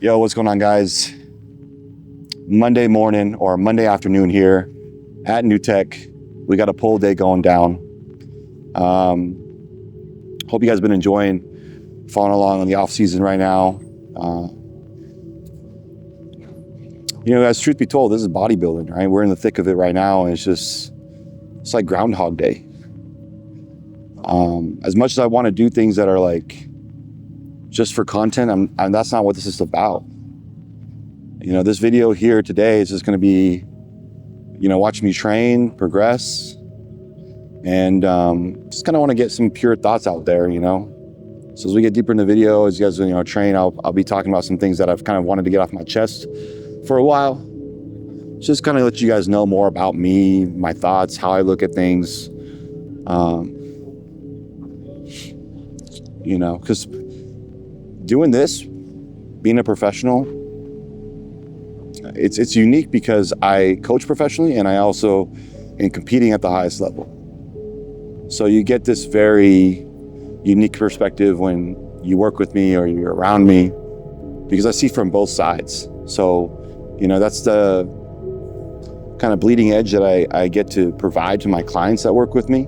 Yo, what's going on, guys? Monday morning or Monday afternoon here at NewTech. We got a poll day going down. Hope you guys have been enjoying following along on the off season right now. Guys, truth be told, this is bodybuilding, right? We're in the thick of it right now, and it's like Groundhog Day. As much as I want to do things that are like just for content, that's not what this is about. This video here today is just going to be, watching me train, progress, and just kind of want to get some pure thoughts out there, So as we get deeper in the video, as you guys, train, I'll be talking about some things that I've kind of wanted to get off my chest for a while. Just kind of let you guys know more about me, my thoughts, how I look at things. Because doing this, being a professional, it's unique because I coach professionally and I also am competing at the highest level. So you get this very unique perspective when you work with me or you're around me, because I see from both sides. So, that's the kind of bleeding edge that I get to provide to my clients that work with me,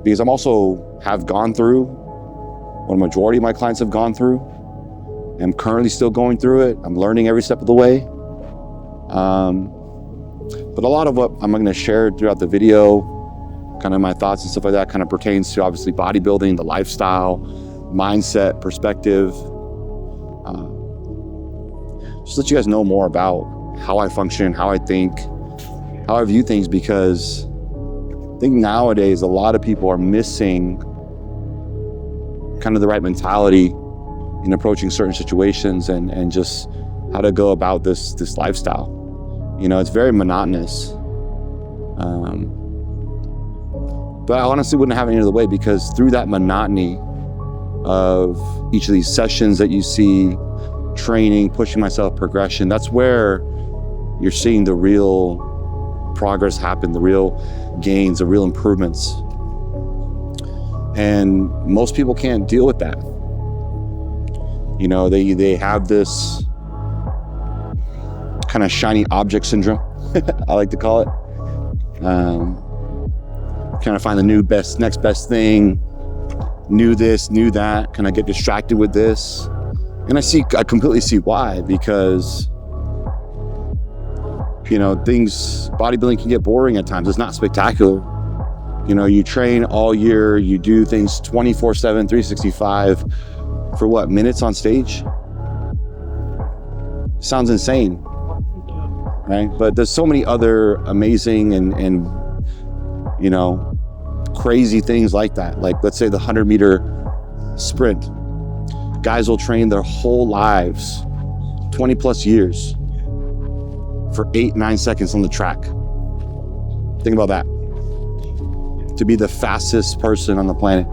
because I'm also have gone through what a majority of my clients have gone through. I'm currently still going through it. I'm learning every step of the way. But a lot of what I'm going to share throughout the video, kind of my thoughts and stuff like that, kind of pertains to obviously bodybuilding, the lifestyle, mindset, perspective. Just let you guys know more about how I function, how I think, how I view things, because I think nowadays a lot of people are missing kind of the right mentality in approaching certain situations and just how to go about this lifestyle. It's very monotonous. But I honestly wouldn't have it any other way, because through that monotony of each of these sessions that you see, training, pushing myself, progression, that's where you're seeing the real progress happen, the real gains, the real improvements. And most people can't deal with that. They have this kind of shiny object syndrome, I like to call it. Kind of find the next best thing, new this, new that, kind of get distracted with this. And I completely see why, because, bodybuilding can get boring at times. It's not spectacular. You train all year, you do things 24/7, 365 for what, minutes on stage? Sounds insane, right? But there's so many other amazing and crazy things like that. Like, let's say the 100-meter sprint. Guys will train their whole lives, 20 plus years, for 8-9 seconds on the track. Think about that. To be the fastest person on the planet.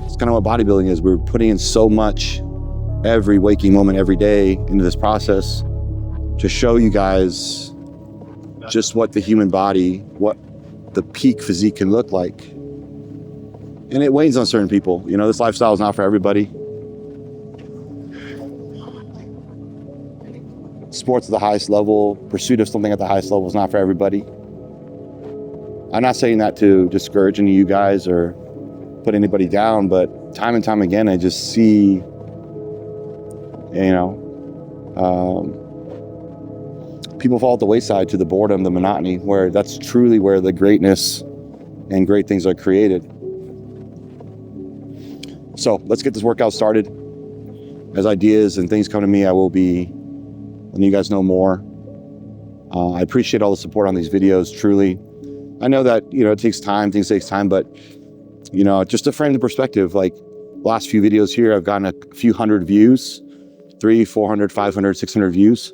It's kind of what bodybuilding is. We're putting in so much every waking moment, every day into this process to show you guys just what the human body, what the peak physique can look like. And it wanes on certain people. This lifestyle is not for everybody. Sports at the highest level, pursuit of something at the highest level is not for everybody. I'm not saying that to discourage any of you guys or put anybody down, but time and time again, I just see, people fall at the wayside to the boredom, the monotony, where that's truly where the greatness and great things are created. So let's get this workout started. As ideas and things come to me, I will be letting you guys know more. I appreciate all the support on these videos, truly. I know that, it takes time, things takes time, but, just to frame the perspective, like last few videos here, I've gotten a few hundred views, 300, 400, 500, 600 views.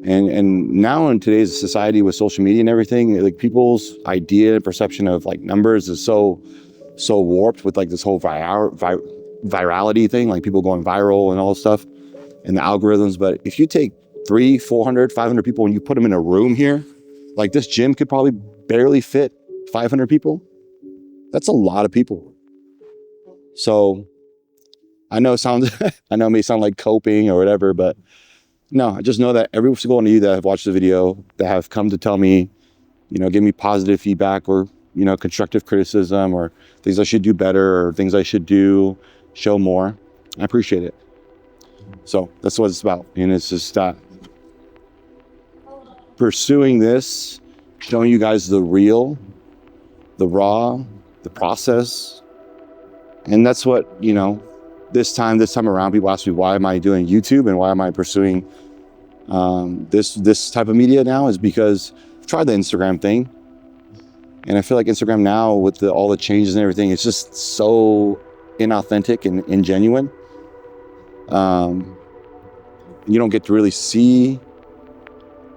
And now in today's society with social media and everything, like people's idea and perception of like numbers is so warped with like this whole virality thing, like people going viral and all this stuff and the algorithms. But if you take 300, 400, 500 people and you put them in a room here, like this gym could probably barely fit 500 people. That's a lot of people. So I know it sounds, I know it may sound like coping or whatever, but no, I just know that every single one of you that have watched the video, that have come to tell me, give me positive feedback or, constructive criticism or things I should do better or things I should do, show more. I appreciate it. So that's what it's about. And it's just pursuing this, showing you guys the real, the raw, the process. And that's what, this time around, people ask me, why am I doing YouTube and why am I pursuing this type of media now, is because I've tried the Instagram thing. And I feel like Instagram now, with all the changes and everything, it's just so inauthentic and ingenuine. You don't get to really see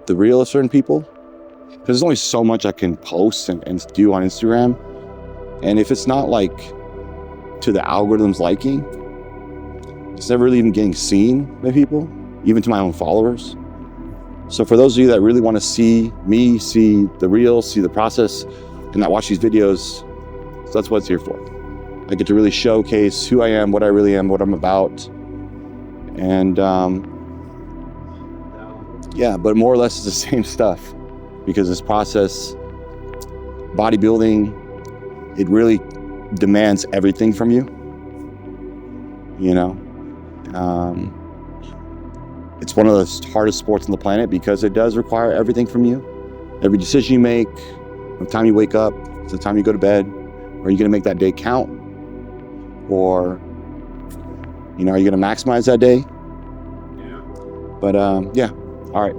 the real of certain people, because there's only so much I can post and do on Instagram. And if it's not like to the algorithm's liking, it's never really even getting seen by people, even to my own followers. So for those of you that really want to see me, see the real, see the process, and not watch these videos, so that's what it's here for. I get to really showcase who I am, what I really am, what I'm about. And yeah, but more or less it's the same stuff, because this process, bodybuilding, it really demands everything from you. It's one of the hardest sports on the planet because it does require everything from you. Every decision you make, from the time you wake up to the time you go to bed, are you going to make that day count? Or, are you going to maximize that day? Yeah. But yeah, all right.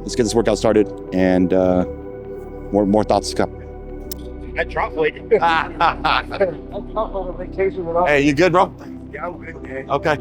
Let's get this workout started, and more thoughts to come. I dropped weight. I'm on vacation with us. Hey, you good, bro? Yeah, I'm good, man. Okay.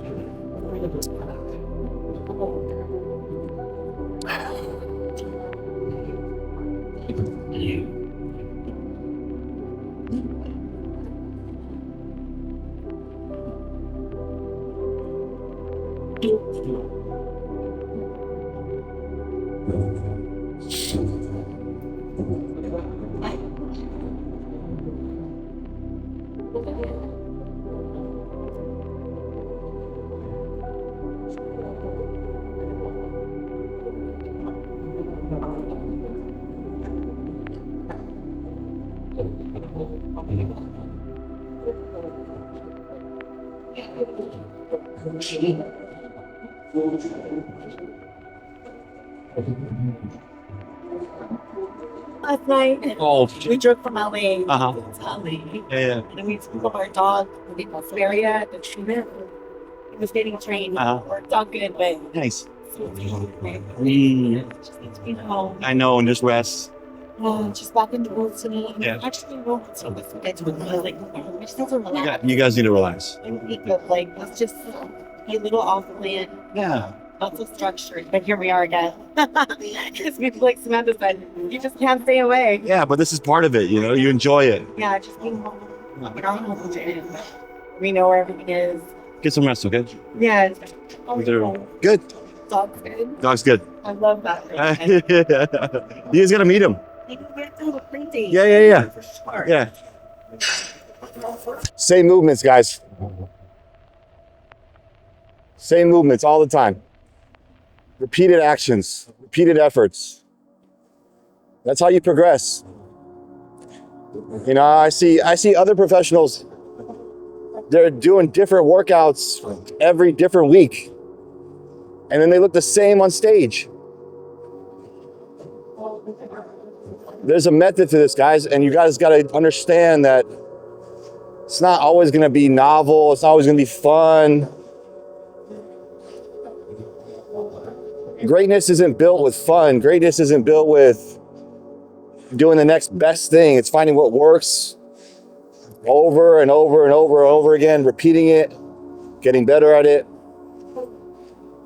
Last night, we drove from LA to LA. Yeah. And we took our dog to the bus area, the treatment. He was getting trained. Worked out good, but Nice. just need to be home. I know, and just rest. Just back into work today. Yeah. Actually, no, so this weekend to we just need to relax. You guys need to relax. And be good. Let's just be a little off plan. Yeah. Not so structured, but here we are again. Because people like Samantha said, you just can't stay away. Yeah, but this is part of it, you enjoy it. Yeah, just being home. We don't know to we know where everything is. Get some rest, okay? Yeah. Good. Dog's good. Dog's good. I love that. You guys gotta meet him. Crazy. Yeah. For sure. Yeah. Same movements, guys. Same movements all the time. Repeated actions, repeated efforts. That's how you progress. I see other professionals, they're doing different workouts every different week. And then they look the same on stage. There's a method to this, guys, and you guys got to understand that it's not always going to be novel. It's not always going to be fun. Greatness isn't built with fun. Greatness isn't built with doing the next best thing. It's finding what works over and over and over and over again, repeating it, getting better at it.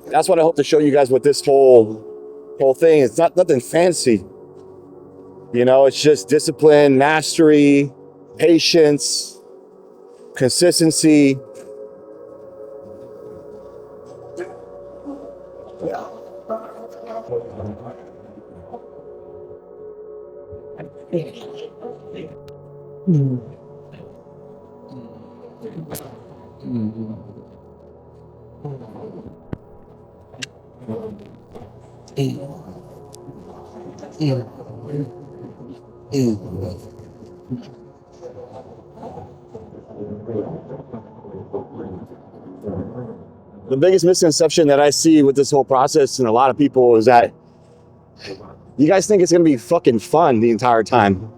That's what I hope to show you guys with this whole thing. It's not nothing fancy. It's just discipline, mastery, patience, consistency. Yeah. The biggest misconception that I see with this whole process and a lot of people is that you guys think it's going to be fucking fun the entire time.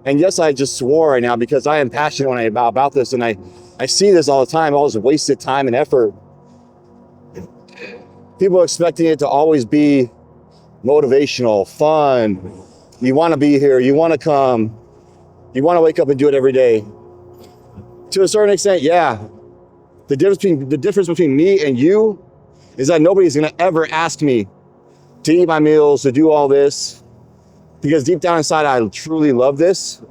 And yes, I just swore right now because I am passionate when about this, and I see this all the time, all this wasted time and effort. People are expecting it to always be motivational, fun. You want to be here, you want to come, you want to wake up and do it every day. To a certain extent, yeah. The difference between me and you is that nobody's going to ever ask me to eat my meals, to do all this, because deep down inside, I truly love this.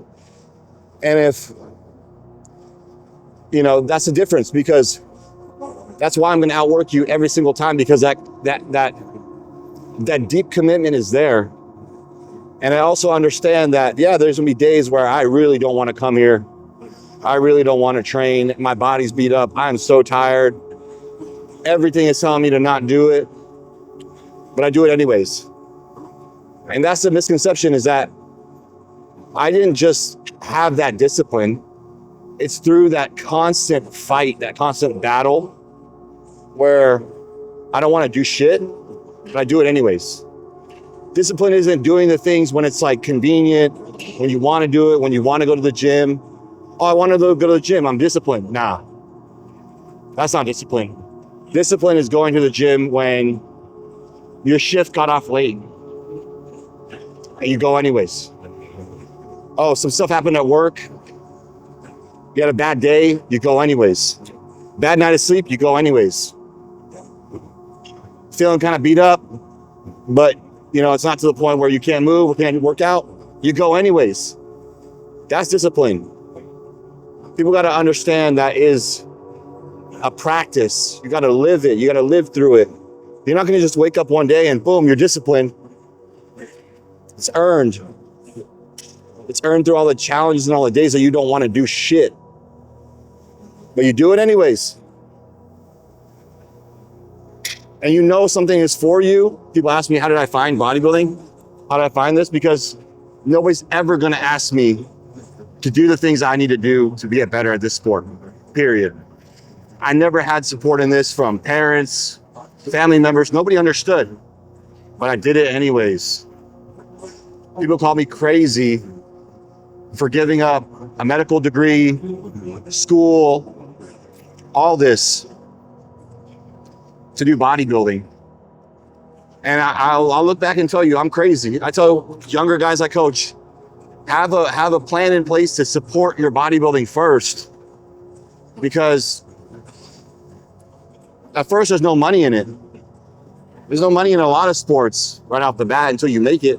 And if, you know, that's the difference, because that's why I'm going to outwork you every single time, because that deep commitment is there. And I also understand that, yeah, there's going to be days where I really don't want to come here. I really don't want to train. My body's beat up. I'm so tired. Everything is telling me to not do it, but I do it anyways. And that's the misconception, is that I didn't just have that discipline. It's through that constant fight, that constant battle, where I don't want to do shit, but I do it anyways. Discipline isn't doing the things when it's like convenient, when you want to do it, when you want to go to the gym. Oh, I want to go to the gym, I'm disciplined. Nah, that's not discipline. Discipline is going to the gym when your shift got off late and you go anyways. Oh, some stuff happened at work. You had a bad day, you go anyways. Bad night of sleep, you go anyways. Feeling kind of beat up, but you know, it's not to the point where you can't move or can't work out, you go anyways. That's discipline. People got to understand that is a practice. You got to live it. You got to live through it. You're not going to just wake up one day and boom, you're disciplined. It's earned. It's earned through all the challenges and all the days that you don't want to do shit. But you do it anyways. And you know something is for you. People ask me, how did I find bodybuilding? How did I find this? Because nobody's ever going to ask me to do the things I need to do to get better at this sport, period. I never had support in this from parents, family members. Nobody understood, but I did it anyways. People call me crazy for giving up a medical degree, school, all this to do bodybuilding. And I'll look back and tell you I'm crazy. I tell younger guys I coach, have a plan in place to support your bodybuilding first, because at first there's no money in it. There's no money in a lot of sports right off the bat until you make it.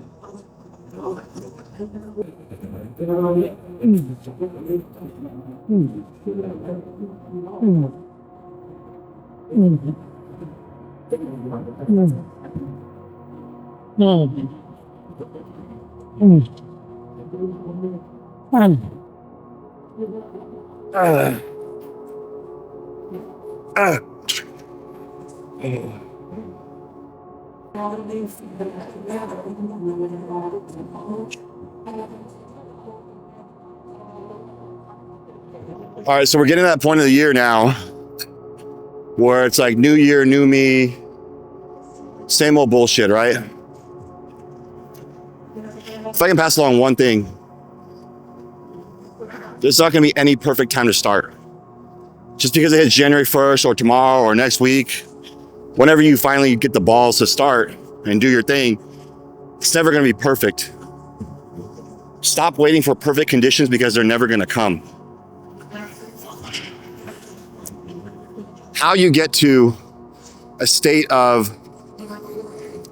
All right, so we're getting to that point of the year now where it's like new year, new me, same old bullshit, right? If I can pass along one thing, there's not gonna be any perfect time to start. Just because it hits January 1st or tomorrow or next week, whenever you finally get the balls to start and do your thing, it's never gonna be perfect. Stop waiting for perfect conditions because they're never gonna come. How you get to a state of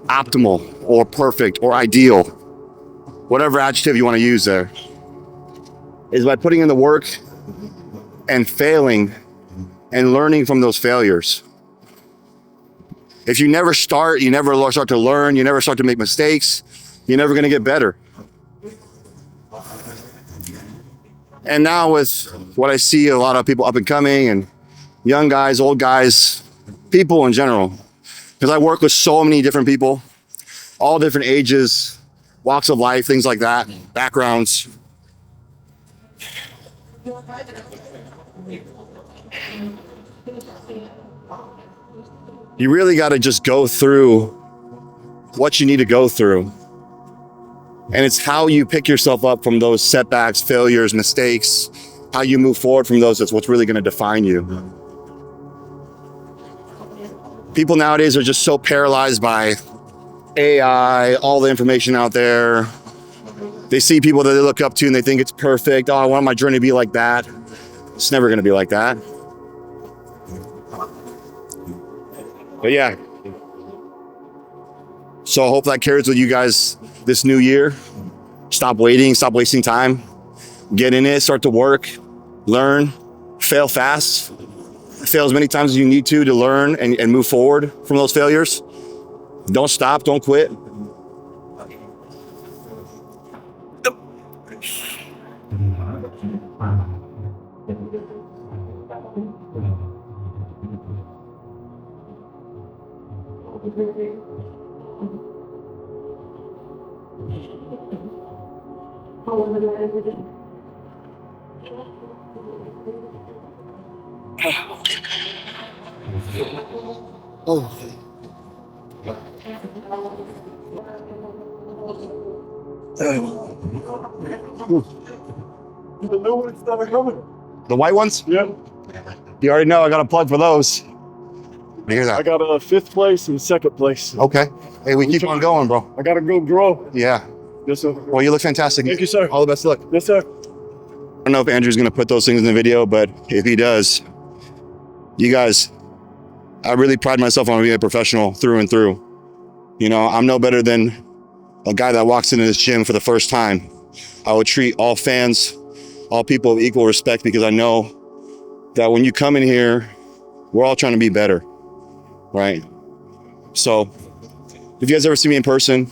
optimal or perfect or ideal, whatever adjective you want to use there, is by putting in the work and failing and learning from those failures. If you never start, you never start to learn, you never start to make mistakes, you're never going to get better. And now with what I see a lot of people up and coming and young guys, old guys, people in general, because I work with so many different people, all different ages, walks of life, things like that, backgrounds. You really got to just go through what you need to go through. And it's how you pick yourself up from those setbacks, failures, mistakes, how you move forward from those, that's what's really going to define you. People nowadays are just so paralyzed by AI, all the information out there. They see people that they look up to and they think it's perfect. Oh, I want my journey to be like that. It's never going to be like that. But yeah. So I hope that carries with you guys this new year. Stop waiting, stop wasting time. Get in it, start to work, learn, fail fast. Fail as many times as you need to learn and move forward from those failures. Don't stop, don't quit. Oh. The new ones that are coming. The white ones? Yeah. You already know I got a plug for those. Hear that? I got a 5th place and 2nd place. Okay. Hey, we keep on going, bro. I gotta go grow. Yeah. Yes, sir. Well, you look fantastic. Thank you, sir. All the best of luck. Yes, sir. I don't know if Andrew's going to put those things in the video, but if he does, you guys, I really pride myself on being a professional through and through. You know, I'm no better than a guy that walks into this gym for the first time. I would treat all fans, all people with equal respect, because I know that when you come in here, we're all trying to be better, right? So if you guys ever see me in person,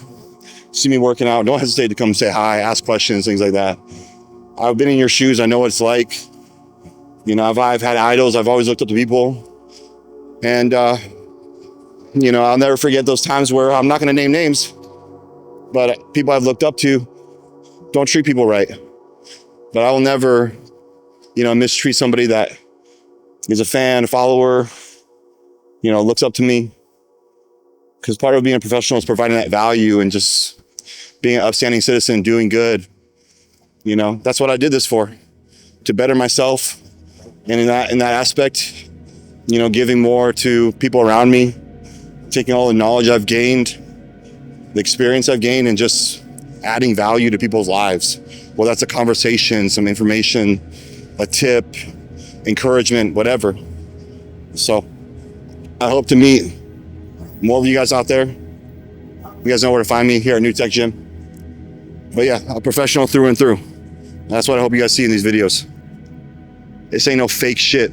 see me working out, don't hesitate to come say hi, ask questions, things like that. I've been in your shoes. I know what it's like. You know, I've had idols. I've always looked up to people. And, you know, I'll never forget those times where, I'm not going to name names, but people I've looked up to don't treat people right. But I will never, you know, mistreat somebody that is a fan, a follower, you know, looks up to me. Because part of being a professional is providing that value and just being an upstanding citizen, doing good. You know, that's what I did this for, to better myself. And in that aspect, you know, giving more to people around me, taking all the knowledge I've gained, the experience I've gained, and just adding value to people's lives. Well, that's a conversation, some information, a tip, encouragement, whatever. So I hope to meet more of you guys out there. You guys know where to find me here at NewTech Gym. But yeah, a professional through and through. That's what I hope you guys see in these videos. This ain't no fake shit.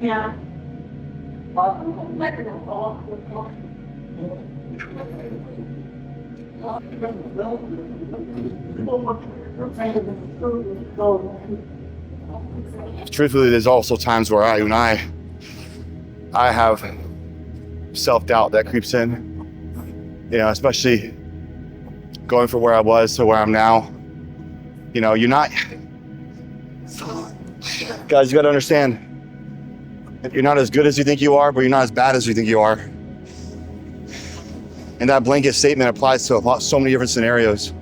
Yeah. Truthfully, there's also times where I have self-doubt that creeps in, especially going from where I was to where I'm now. You're not, guys, you got to understand, you're not as good as you think you are, but you're not as bad as you think you are. And that blanket statement applies to so many different scenarios.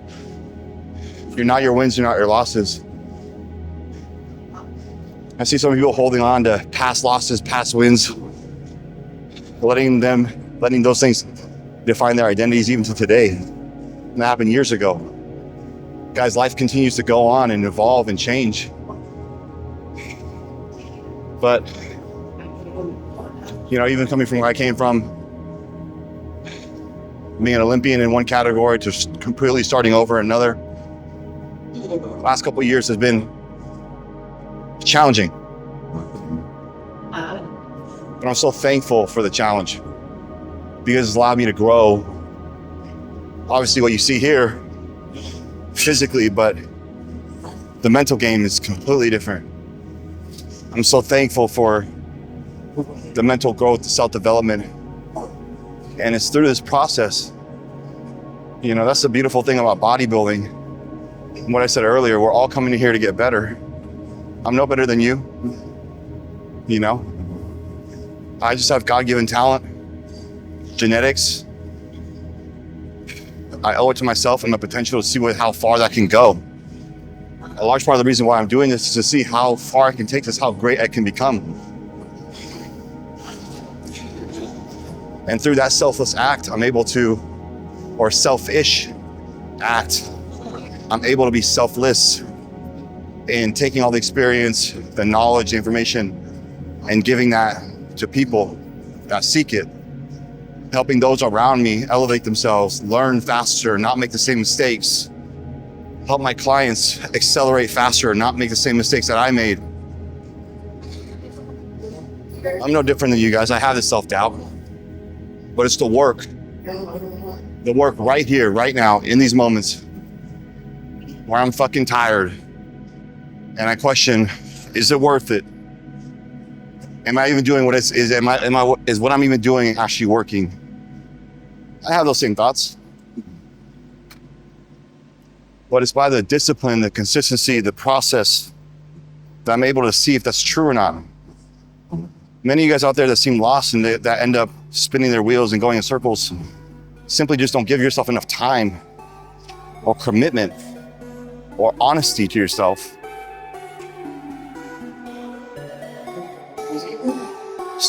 You're not your wins, you're not your losses. I see some people holding on to past losses, past wins, letting those things define their identities even to today. And that happened years ago. Guys, life continues to go on and evolve and change. But, even coming from where I came from, being an Olympian in one category to completely starting over in another, the last couple of years has been challenging. But I'm so thankful for the challenge because it's allowed me to grow. Obviously what you see here physically, but the mental game is completely different. I'm so thankful for the mental growth, the self-development. And it's through this process. That's the beautiful thing about bodybuilding. And what I said earlier, we're all coming here to get better. I'm no better than you. I just have God-given talent, genetics. I owe it to myself and my potential to see how far that can go. A large part of the reason why I'm doing this is to see how far I can take this, how great I can become. And through that selfless act, selfish act, I'm able to be selfless in taking all the experience, the knowledge, the information, and giving that to people that seek it. Helping those around me elevate themselves, learn faster, not make the same mistakes. Help my clients accelerate faster, not make the same mistakes that I made. I'm no different than you guys. I have this self-doubt, but it's the work right here, right now, in these moments where I'm fucking tired and I question, is it worth it? Am I even doing is what I'm even doing actually working? I have those same thoughts. But it's by the discipline, the consistency, the process that I'm able to see if that's true or not. Many of you guys out there that seem lost and that end up spinning their wheels and going in circles simply just don't give yourself enough time or commitment or honesty to yourself.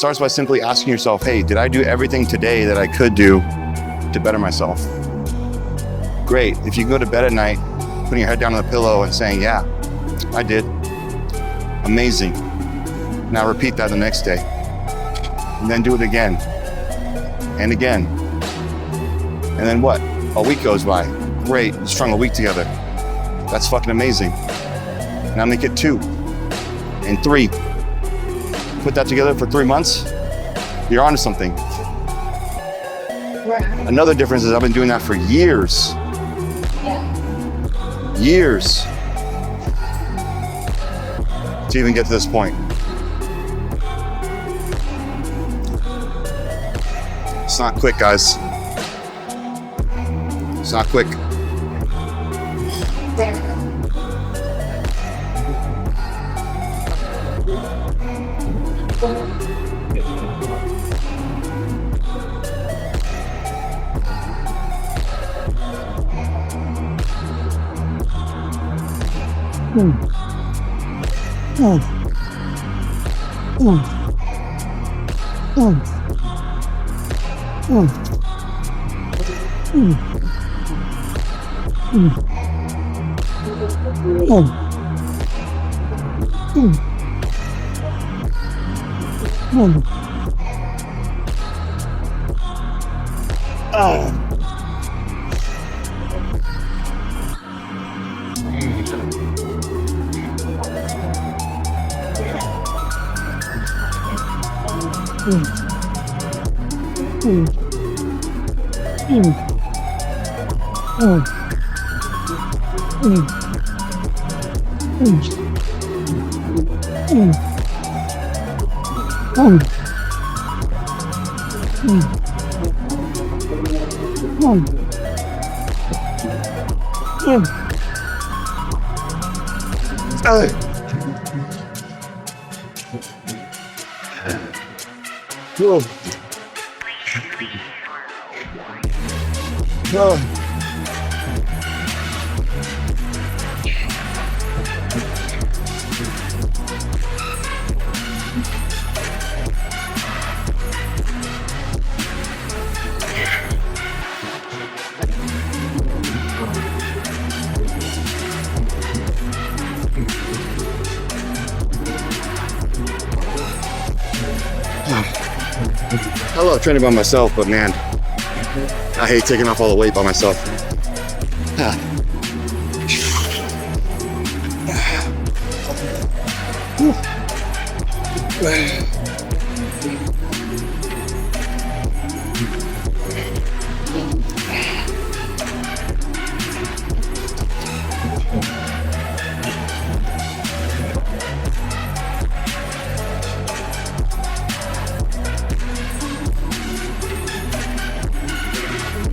starts by simply asking yourself, hey, did I do everything today that I could do to better myself? Great. If you can go to bed at night, putting your head down on the pillow and saying, yeah, I did. Amazing. Now repeat that the next day. And then do it again. And again. And then what? A week goes by. Great. We strung a week together. That's fucking amazing. Now make it 2 and 3. Put that together for 3 months. You're onto something. Another difference is I've been doing that for years. Years. To even get to this point. It's not quick, guys. It's not quick. I love training by myself, but man, I hate taking off all the weight by myself.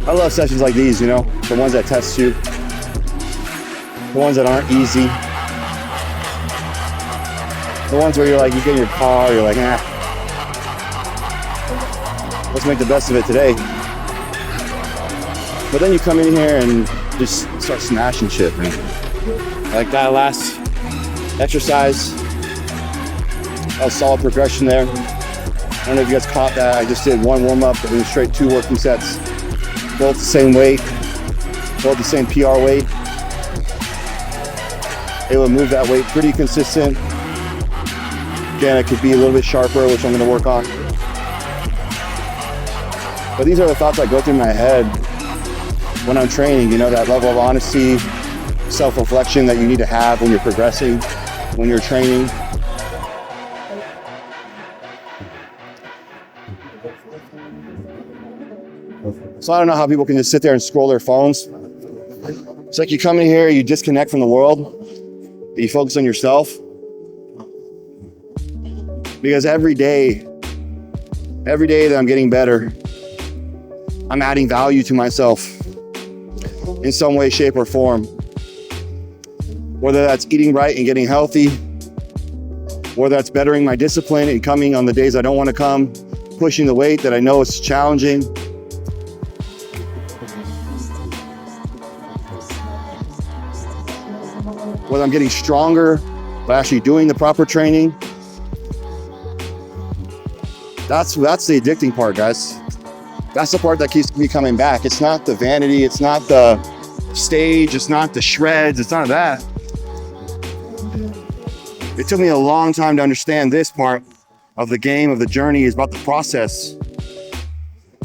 I love sessions like these, you know, the ones that test you, the ones that aren't easy, the ones where you're like, you get in your car, you're like, nah, let's make the best of it today. But then you come in here and just start smashing shit, man. Like that last exercise, that was solid progression there. I don't know if you guys caught that. I just did one warm-up and then straight 2 working sets. Both the same weight, both the same PR weight. Able to move that weight pretty consistent. Again, it could be a little bit sharper, which I'm gonna work on. But these are the thoughts that go through my head when I'm training, you know, that level of honesty, self-reflection that you need to have when you're progressing, when you're training. So I don't know how people can just sit there and scroll their phones. It's like you come in here, you disconnect from the world, you focus on yourself. Because every day that I'm getting better, I'm adding value to myself in some way, shape, or form. Whether that's eating right and getting healthy, whether that's bettering my discipline and coming on the days I don't want to come, pushing the weight that I know is challenging. Whether I'm getting stronger by actually doing the proper training. That's the addicting part, guys. That's the part that keeps me coming back. It's not the vanity, it's not the stage, it's not the shreds, it's none of that. It took me a long time to understand this part of the game, of the journey, is about the process.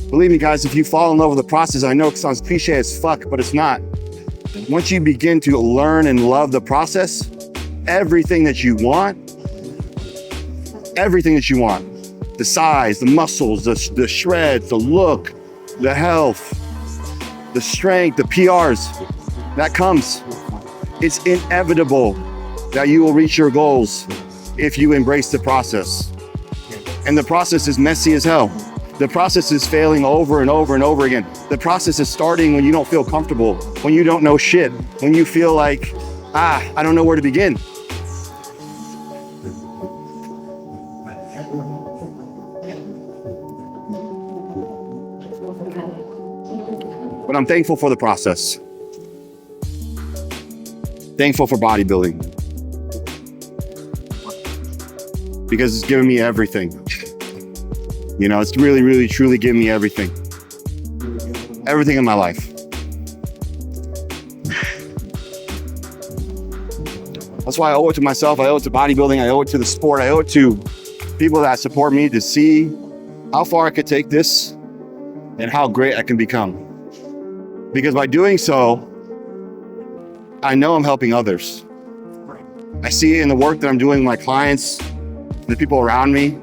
Believe me, guys, if you fall in love with the process, I know it sounds cliche as fuck, but it's not. Once you begin to learn and love the process, everything that you want, the size, the muscles, the shreds, the look, the health, the strength, the PRs, that comes. It's inevitable that you will reach your goals if you embrace the process. And the process is messy as hell. The process is failing over and over and over again. The process is starting when you don't feel comfortable, when you don't know shit, when you feel like, I don't know where to begin. But I'm thankful for the process. Thankful for bodybuilding. Because it's given me everything. You know, it's really, really, truly given me everything. Everything in my life. That's why I owe it to myself. I owe it to bodybuilding. I owe it to the sport. I owe it to people that support me to see how far I could take this and how great I can become. Because by doing so, I know I'm helping others. I see it in the work that I'm doing with my clients, the people around me.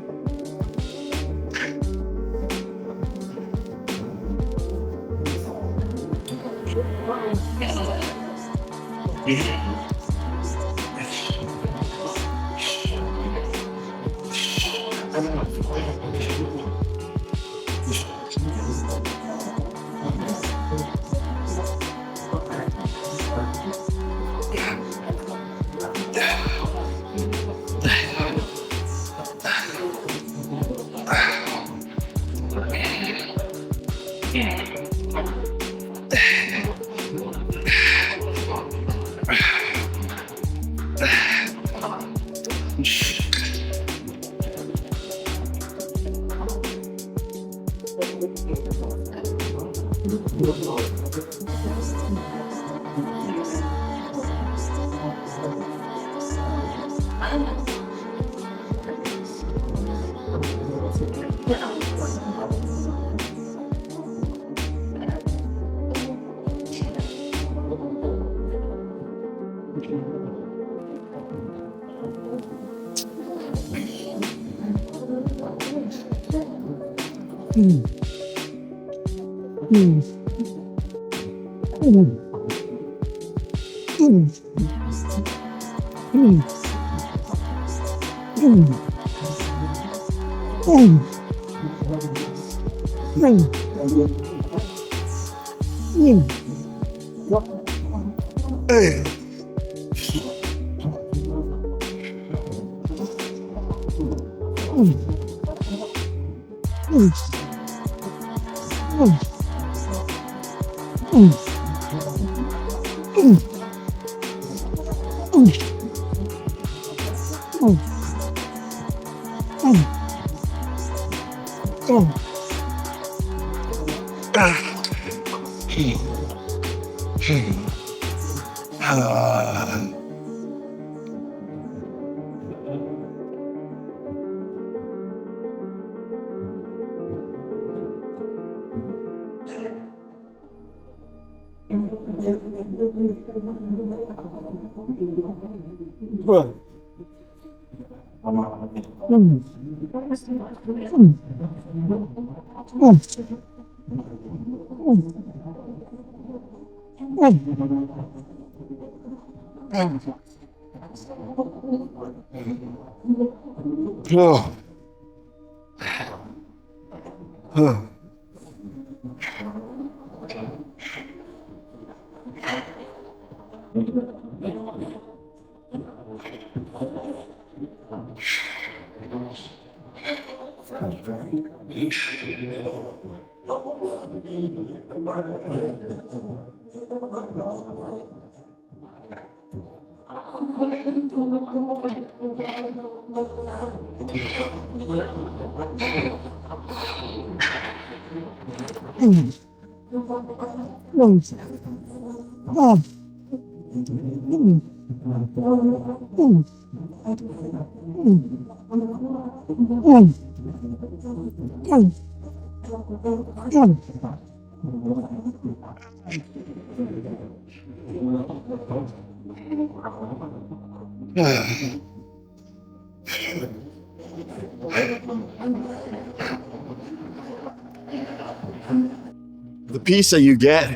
The peace that you get,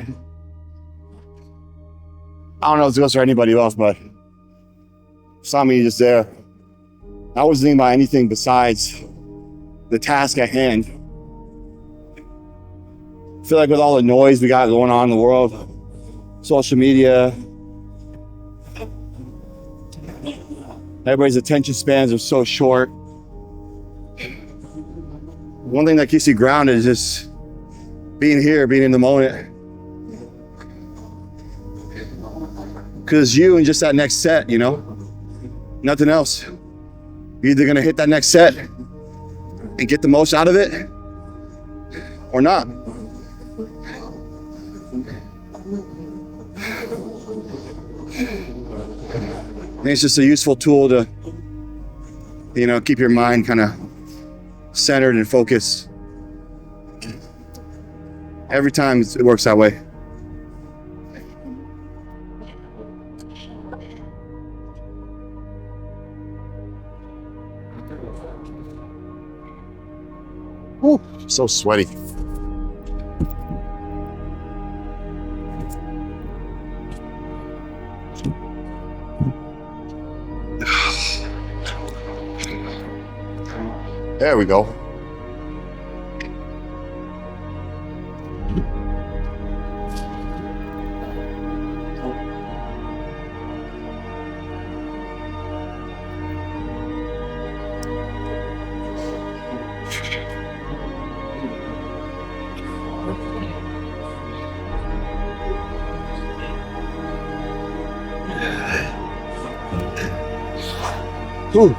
I don't know if this goes for anybody else, but saw me just there. I wasn't thinking about anything besides the task at hand. I feel like with all the noise we got going on in the world, social media, everybody's attention spans are so short. One thing that keeps you grounded is just being here, being in the moment. Because you and just that next set, you know, nothing else. You're either gonna hit that next set and get the most out of it or not. I think it's just a useful tool to, you know, keep your mind kind of centered and focused. Every time it works that way. Whew, so sweaty. There we go. Ooh.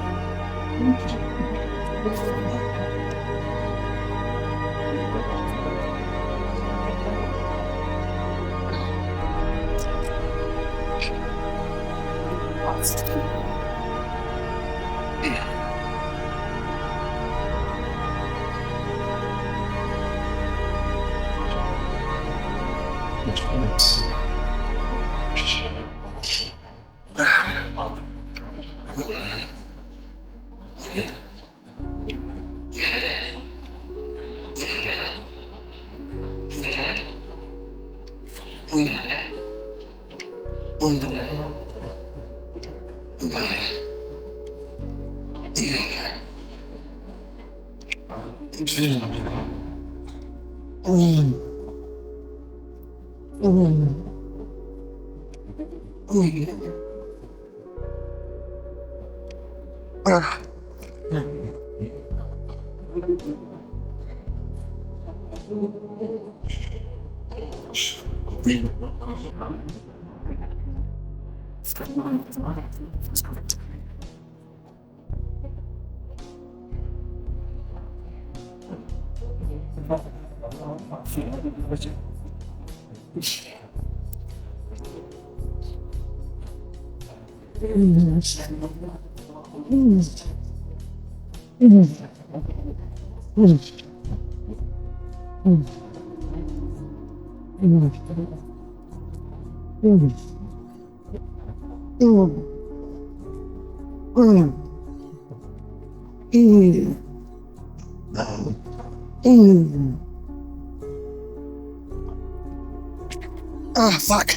Ah, fuck.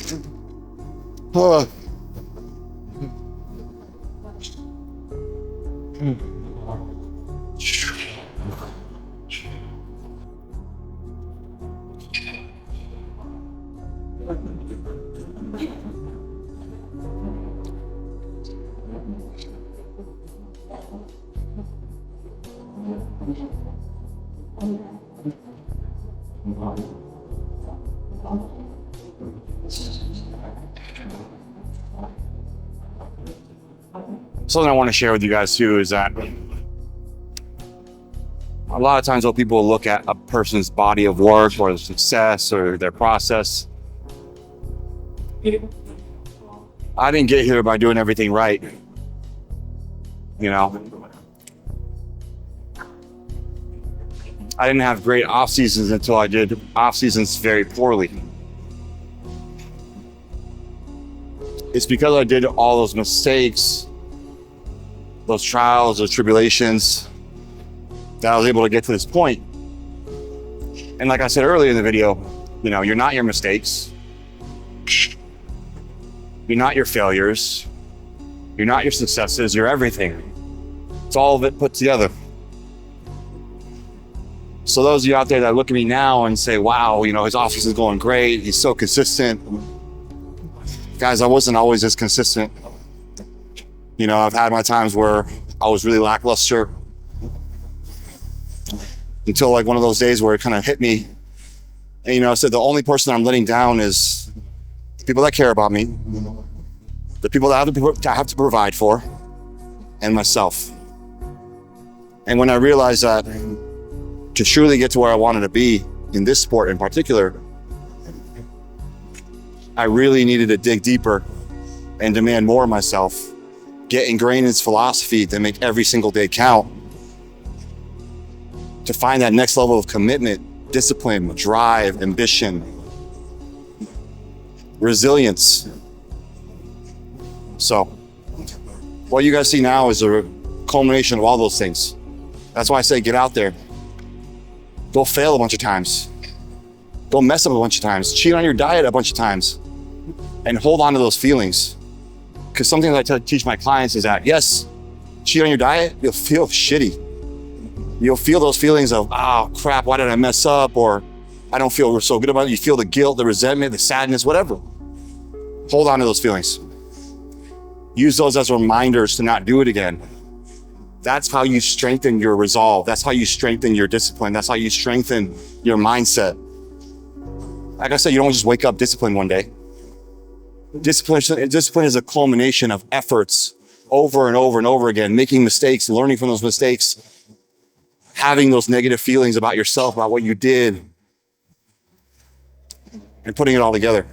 Oh. something I want to share with you guys too is that a lot of times when people look at a person's body of work or their success or their process, I didn't get here by doing everything right. You know, I didn't have great off seasons until I did off seasons very poorly. It's because I did all those mistakes, those trials, those tribulations, that I was able to get to this point. And like I said earlier in the video, you know, you're not your mistakes. You're not your failures. You're not your successes. You're everything. It's all of it put together. So those of you out there that look at me now and say, wow, you know, his office is going great. He's so consistent. Guys, I wasn't always as consistent. You know, I've had my times where I was really lackluster until like one of those days where it kind of hit me. And, you know, I said, the only person I'm letting down is the people that care about me, the people that I have to provide for, and myself. And when I realized that to truly get to where I wanted to be in this sport in particular, I really needed to dig deeper and demand more of myself, get ingrained in this philosophy to make every single day count, to find that next level of commitment, discipline, drive, ambition, resilience. So what you guys see now is a culmination of all those things. That's why I say get out there. Go fail a bunch of times. Go mess up a bunch of times. Cheat on your diet a bunch of times. And hold on to those feelings. Because something that I teach my clients is that, yes, cheat on your diet, you'll feel shitty. You'll feel those feelings of, oh crap, why did I mess up? Or I don't feel so good about it. You feel the guilt, the resentment, the sadness, whatever. Hold on to those feelings. Use those as reminders to not do it again. That's how you strengthen your resolve. That's how you strengthen your discipline. That's how you strengthen your mindset. Like I said, you don't just wake up disciplined one day. Discipline is a culmination of efforts over and over and over again, making mistakes, learning from those mistakes, having those negative feelings about yourself, about what you did, and putting it all together.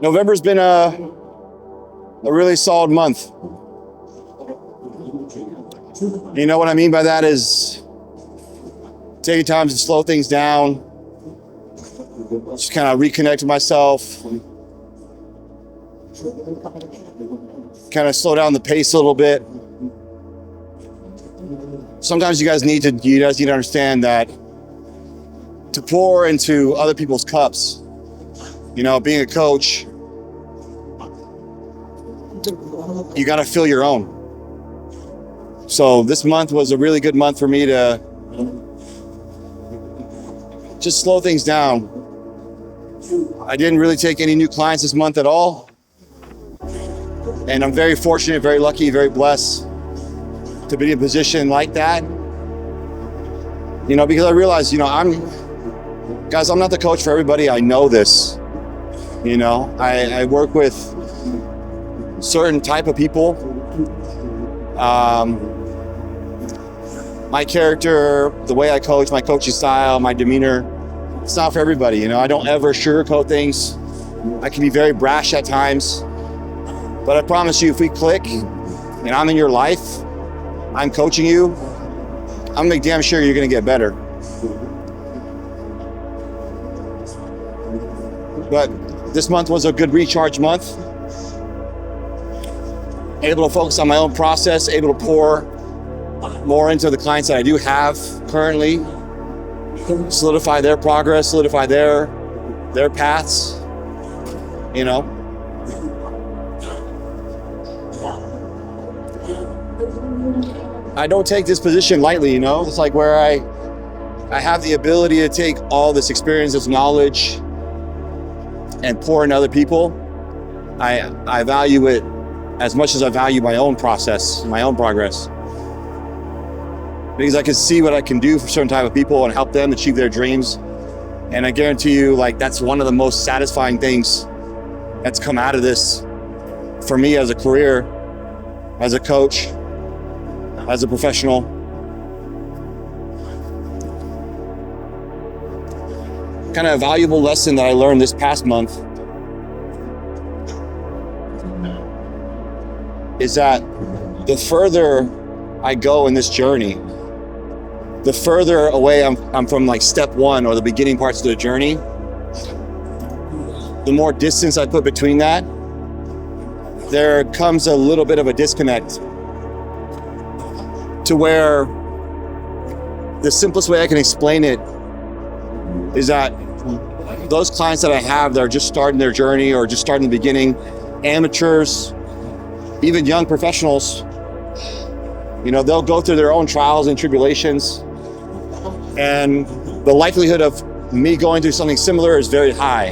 November's been a really solid month. You know what I mean by that is taking time to slow things down, just kind of reconnect with myself, kind of slow down the pace a little bit. Sometimes you guys need to understand that to pour into other people's cups, you know, being a coach, you got to fill your own. So this month was a really good month for me to just slow things down. I didn't really take any new clients this month at all. And I'm very fortunate, very lucky, very blessed to be in a position like that. You know, because I realized, you know, I'm not the coach for everybody. I know this. You know, I work with certain type of people. My character, the way I coach, my coaching style, my demeanor, it's not for everybody. You know, I don't ever sugarcoat things. I can be very brash at times, but I promise you, if we click and I'm in your life, I'm coaching you, I'm gonna make damn sure you're gonna get better. But this month was a good recharge month. Able to focus on my own process, able to pour more into the clients that I do have currently, solidify their progress, solidify their paths, you know. I don't take this position lightly, you know. It's like where I have the ability to take all this experience, this knowledge, and pour into other people. I value it as much as I value my own process, my own progress. Because I can see what I can do for certain type of people and help them achieve their dreams. And I guarantee you, like, that's one of the most satisfying things that's come out of this for me as a career, as a coach, as a professional. Kind of a valuable lesson that I learned this past month is that the further I go in this journey, the further away I'm from like step one or the beginning parts of the journey, the more distance I put between that, there comes a little bit of a disconnect to where the simplest way I can explain it is that those clients that I have that are just starting their journey or just starting the beginning, amateurs, even young professionals, you know, they'll go through their own trials and tribulations. And the likelihood of me going through something similar is very high.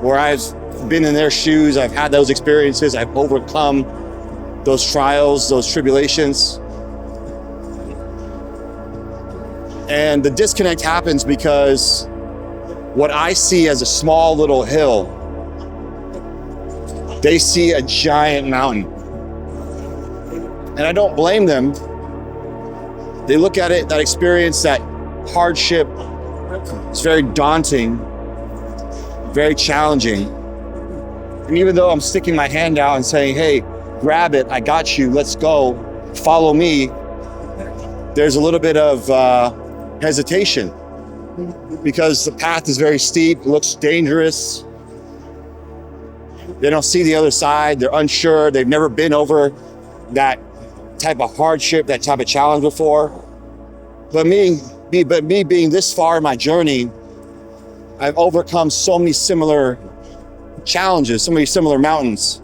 Where I've been in their shoes, I've had those experiences, I've overcome those trials, those tribulations. And the disconnect happens because what I see as a small little hill, they see a giant mountain. And I don't blame them. They look at it, that experience, that hardship, it's very daunting, very challenging. And even though I'm sticking my hand out and saying, hey, grab it, I got you, let's go, follow me, there's a little bit of hesitation because the path is very steep, looks dangerous. They don't see the other side, they're unsure, they've never been over that type of hardship, that type of challenge before. But me being this far in my journey, I've overcome so many similar challenges, so many similar mountains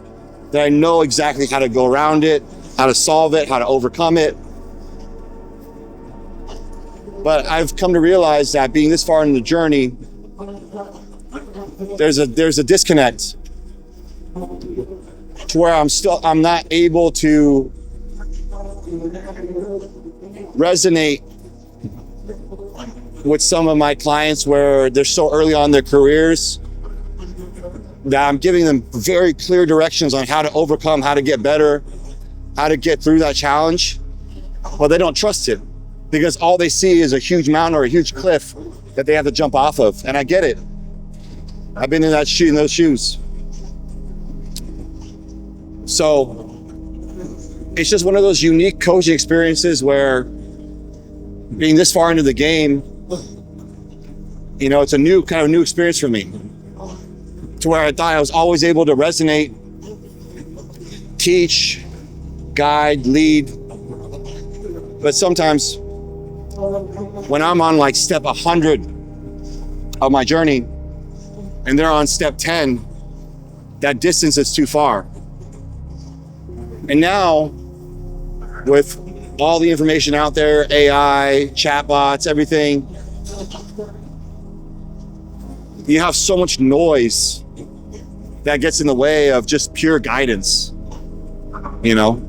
that I know exactly how to go around it, how to solve it, how to overcome it. But I've come to realize that being this far in the journey, there's a disconnect to where I'm not able to resonate with some of my clients where they're so early on in their careers that I'm giving them very clear directions on how to overcome, how to get better, how to get through that challenge. Well, they don't trust it because all they see is a huge mountain or a huge cliff that they have to jump off of. And I get it. I've been in those shoes. So it's just one of those unique coaching experiences where being this far into the game, you know, it's a new experience for me, to where I thought I was always able to resonate, teach, guide, lead. But sometimes when I'm on like step 100 of my journey and they're on step 10, that distance is too far. And now with all the information out there, AI, chatbots, everything, you have so much noise that gets in the way of just pure guidance, you know?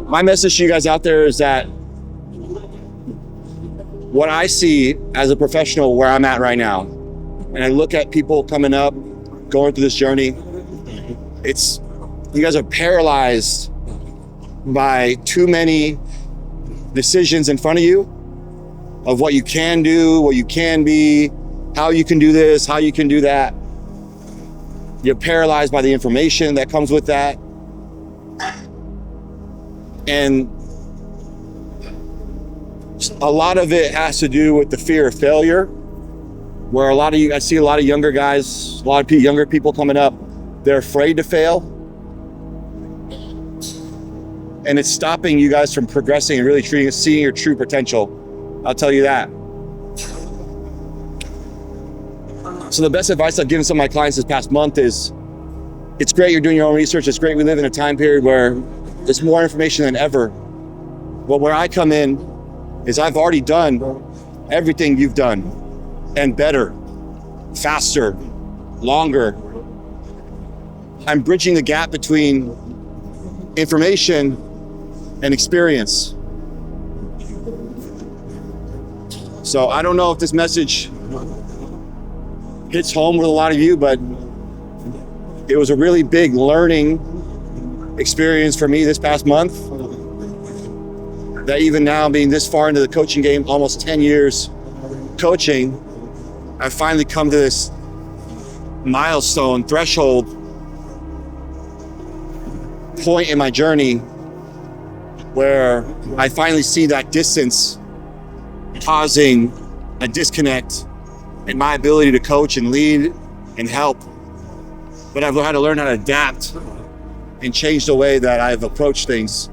My message to you guys out there is that what I see as a professional where I'm at right now, and I look at people coming up, going through this journey, you guys are paralyzed by too many decisions in front of you of what you can do, what you can be, how you can do this, how you can do that. You're paralyzed by the information that comes with that. And a lot of it has to do with the fear of failure, where I see a lot of younger guys, a lot of younger people coming up, they're afraid to fail. And it's stopping you guys from progressing and really seeing your true potential. I'll tell you that. So the best advice I've given some of my clients this past month is, it's great you're doing your own research. It's great we live in a time period where there's more information than ever. But where I come in is I've already done everything you've done, and better, faster, longer. I'm bridging the gap between information and experience. So I don't know if this message hits home with a lot of you, but it was a really big learning experience for me this past month. That even now, being this far into the coaching game, almost 10 years coaching, I've finally come to this milestone, threshold point in my journey where I finally see that distance causing a disconnect in my ability to coach and lead and help. But I've had to learn how to adapt and change the way that I've approached things.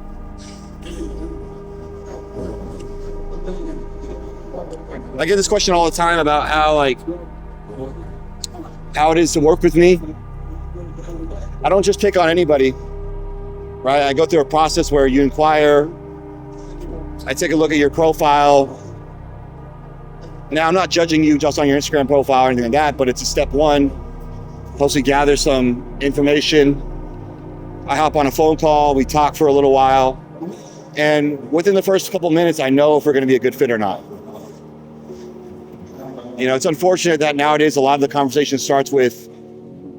I get this question all the time about how it is to work with me. I don't just pick on anybody, right? I go through a process where you inquire, I take a look at your profile. Now, I'm not judging you just on your Instagram profile or anything like that, but it's a step one. Hopefully gather some information. I hop on a phone call, we talk for a little while, and within the first couple minutes, I know if we're gonna be a good fit or not. You know, it's unfortunate that nowadays a lot of the conversation starts with,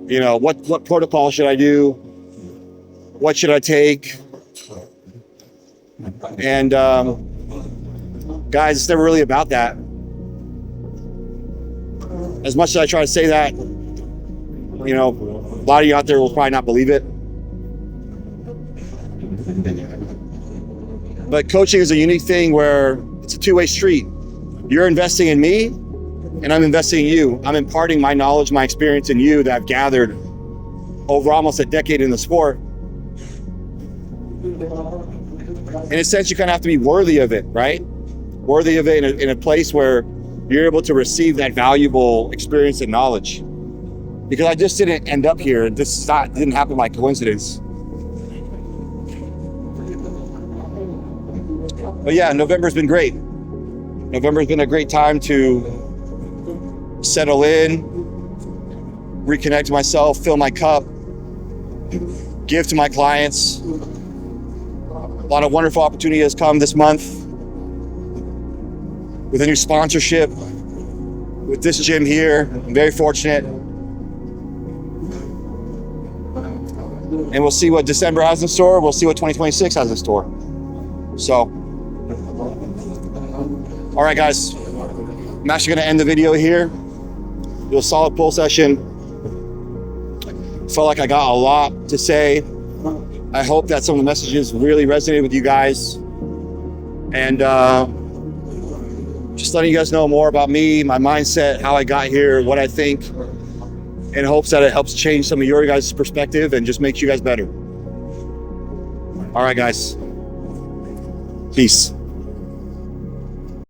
you know, what protocol should I do? What should I take? And guys, it's never really about that. As much as I try to say that, you know, a lot of you out there will probably not believe it. But coaching is a unique thing where it's a two-way street. You're investing in me, and I'm investing in you. I'm imparting my knowledge, my experience in you that I've gathered over almost a decade in the sport. In a sense, you kind of have to be worthy of it, right? Worthy of it in a place where you're able to receive that valuable experience and knowledge. Because I just didn't end up here. This didn't happen by coincidence. But yeah, November's been great. November's been a great time to settle in, reconnect to myself, fill my cup, give to my clients. A lot of wonderful opportunity has come this month with a new sponsorship, with this gym here. I'm very fortunate. And we'll see what December has in store. We'll see what 2026 has in store. So, all right, guys, I'm actually gonna end the video here. Do a solid pull session. Felt like I got a lot to say. I hope that some of the messages really resonated with you guys. And just letting you guys know more about me, my mindset, how I got here, what I think, in hopes that it helps change some of your guys' perspective and just makes you guys better. All right, guys. Peace.